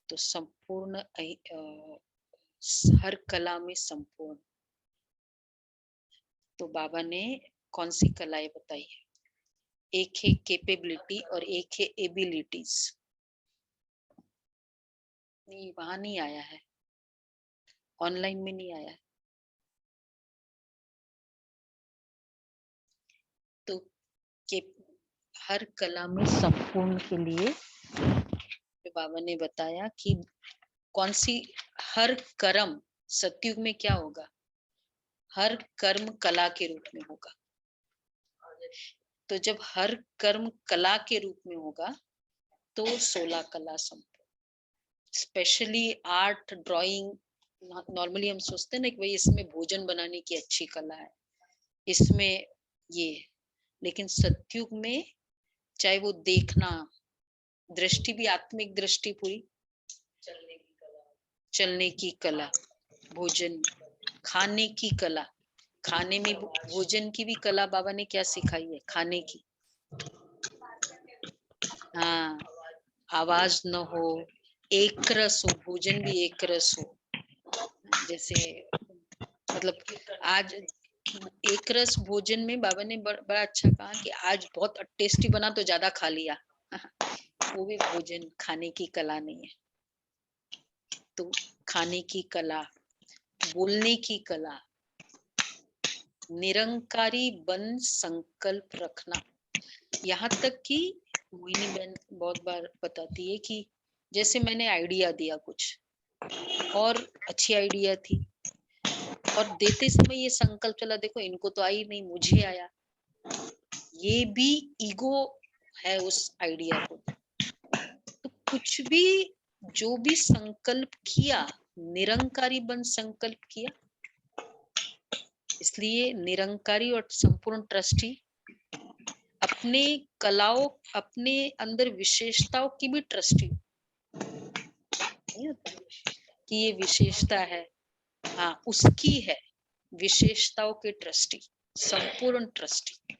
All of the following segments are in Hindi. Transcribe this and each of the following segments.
तो संपूर्ण हर कला में संपूर्ण। तो बाबा ने कौन सी कलाएं बताई है? एक है कैपेबिलिटी और एक है एबिलिटीज। नहीं, वहां नहीं आया है, ऑनलाइन में नहीं आया है। तो हर कला में संपूर्ण के लिए बाबा ने बताया कि कौन सी हर कर्म सतयुग में क्या होगा, हर कर्म कला के रूप में होगा। तो जब हर कर्म कला के रूप में होगा तो 16 कला संपूर्ण। स्पेशली आर्ट, ड्राइंग, नॉर्मली हम सोचते हैं ना कि भाई इसमें भोजन बनाने की अच्छी कला है, इसमें ये, लेकिन सतयुग में चाहे वो देखना, दृष्टि भी आत्मिक दृष्टि पूरी, चलने की कला, भोजन, खाने की कला, खाने में भोजन की भी कला बाबा ने क्या सिखाई है, खाने की। हाँ, आवाज न हो, एक रस हो, भोजन भी एक रस हो। जैसे मतलब आज एक रस भोजन में बाबा ने बड़ा अच्छा कहा कि आज बहुत टेस्टी बना तो ज्यादा खा लिया। वो भी भोजन, खाने की कला नहीं है। तो खाने की कला, बोलने की कला, निरंकारी बन संकल्प रखना। यहाँ तक कि मोहिनी बहन बहुत बार बताती है कि जैसे मैंने आइडिया दिया कुछ और अच्छी आइडिया थी, और देते समय ये संकल्प चला, देखो इनको तो आई नहीं, मुझे आया। ये भी ईगो है उस आइडिया को। तो कुछ भी, जो भी संकल्प किया, निरंकारी बन संकल्प किया। इसलिए निरंकारी और संपूर्ण ट्रस्टी अपने कलाओं, अपने अंदर विशेषताओं की भी ट्रस्टी, नहीं होता कि ये विशेषता है, हाँ उसकी है, विशेषताओं के ट्रस्टी, संपूर्ण ट्रस्टी।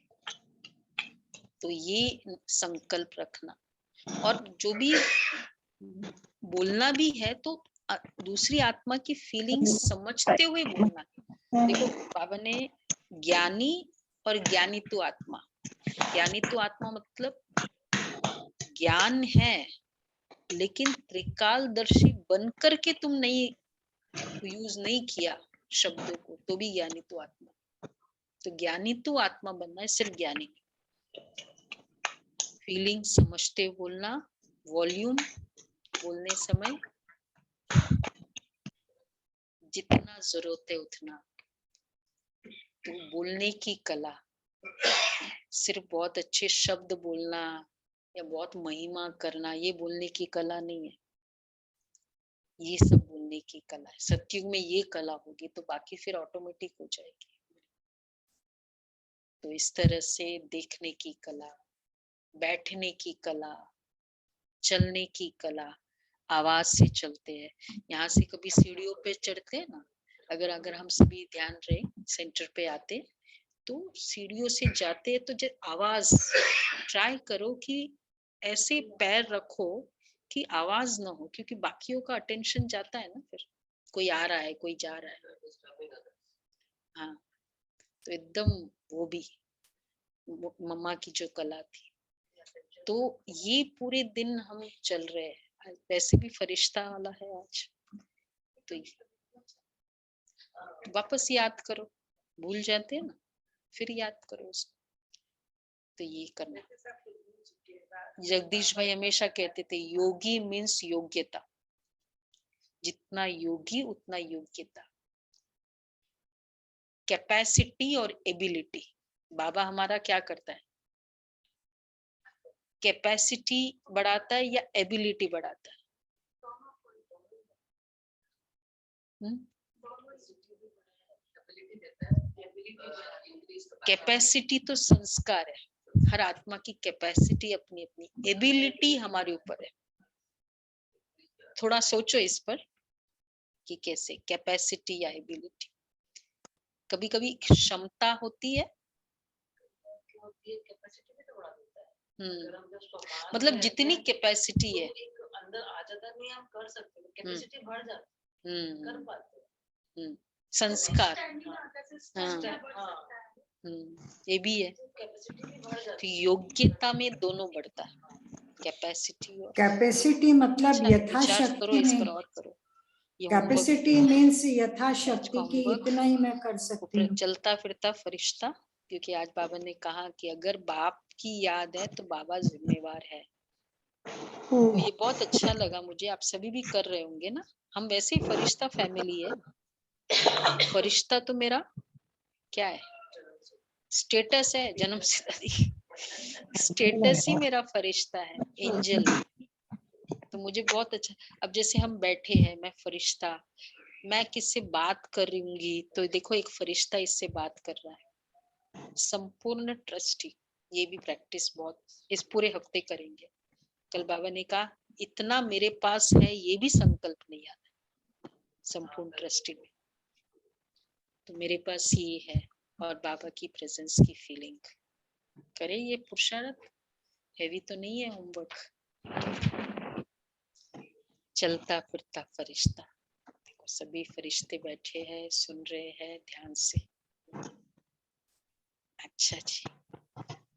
तो ये संकल्प रखना, और जो भी बोलना भी है तो दूसरी आत्मा की फीलिंग्स समझते हुए बोलना। देखो बाबा ने ज्ञानी और ज्ञानित्व आत्मा, ज्ञानित्व आत्मा मतलब ज्ञान है लेकिन त्रिकालदर्शी बनकर के तुम नहीं यूज नहीं किया शब्दों को, तो भी ज्ञानित्व आत्मा। तो ज्ञानित्व आत्मा बनना है, सिर्फ ज्ञानी। फीलिंग समझते बोलना, वॉल्यूम बोलने समय जितना जरूरत है उतना। तो बोलने की कला, सिर्फ बहुत अच्छे शब्द बोलना या बहुत महिमा करना, ये बोलने की कला नहीं है। ये सब बोलने की कला है। सतयुग में ये कला होगी तो बाकी फिर ऑटोमेटिक हो जाएगी। तो इस तरह से देखने की कला, बैठने की कला, चलने की कला, आवाज से चलते हैं। यहाँ से कभी सीढ़ियों पे चढ़ते हैं ना, अगर हम सभी ध्यान रहे, सेंटर पे आते तो सीढ़ियों से जाते हैं तो आवाज ट्राई करो कि ऐसे पैर रखो कि आवाज ना हो, क्योंकि बाकियों का अटेंशन जाता है ना, फिर कोई आ रहा है, कोई जा रहा है। हाँ, तो एकदम वो भी मम्मा की जो कला थी। तो ये पूरे दिन हम चल रहे हैं, वैसे भी फरिश्ता वाला है आज, तो वापस याद करो, भूल जाते हैं ना, फिर याद करो उसको। तो ये करना। जगदीश भाई हमेशा कहते थे योगी मीन्स योग्यता, जितना योगी उतना योग्यता, कैपेसिटी और एबिलिटी। बाबा हमारा क्या करता है, कैपेसिटी बढ़ाता है या एबिलिटी बढ़ाता है? कैपेसिटी तो संस्कार है, हर आत्मा की कैपेसिटी अपनी अपनी, एबिलिटी हमारे ऊपर है। थोड़ा सोचो इस पर कि कैसे कैपेसिटी या एबिलिटी। कभी कभी क्षमता होती है, मतलब जितनी कैपेसिटी है, अंदर आ जाता नहीं, हम कर सकते हैं, कैपेसिटी बढ़ जाती है, कर पाते हैं। संस्कार, हाँ, ये भी है। कैपेसिटी भी बढ़ तो जाती है। योग्यता में दोनों बढ़ता है, कैपेसिटी और कैपेसिटी मतलब अच्छा, विचार करो यथाशक्ति इस में। पर और करो। ये homework कैपेसिटी मीन्स यथाशक्ति की homework इतना ही मैं कर सकती हूँ। चलता फिरता फरिश्ता, क्योंकि आज बाबा ने कहा कि अगर बाप की याद है तो बाबा जिम्मेवार है। तो ये बहुत अच्छा लगा मुझे, आप सभी भी कर रहे होंगे ना। हम वैसे ही फरिश्ता फैमिली है। फरिश्ता तो मेरा क्या है, स्टेटस है, जन्म से स्टेटस ही मेरा फरिश्ता है, एंजल। तो मुझे बहुत अच्छा, अब जैसे हम बैठे हैं, मैं फरिश्ता, मैं किससे बात कर रही हूँगी तो देखो एक फरिश्ता इससे बात कर रहा है। संपूर्ण ट्रस्टी, ये भी प्रैक्टिस बहुत इस पूरे हफ्ते करेंगे। कल बाबा ने कहा इतना मेरे पास है, ये भी संकल्प नहीं आता संपूर्ण ट्रस्टी में। तो मेरे पास ये है और बाबा की प्रेजेंस की फीलिंग करें। ये पुरुषार्थ हैवी तो नहीं है होमवर्क। चलता फिरता फरिश्ता, देखो सभी फरिश्ते बैठे हैं, सुन रहे हैं ध्यान से। अच्छा जी।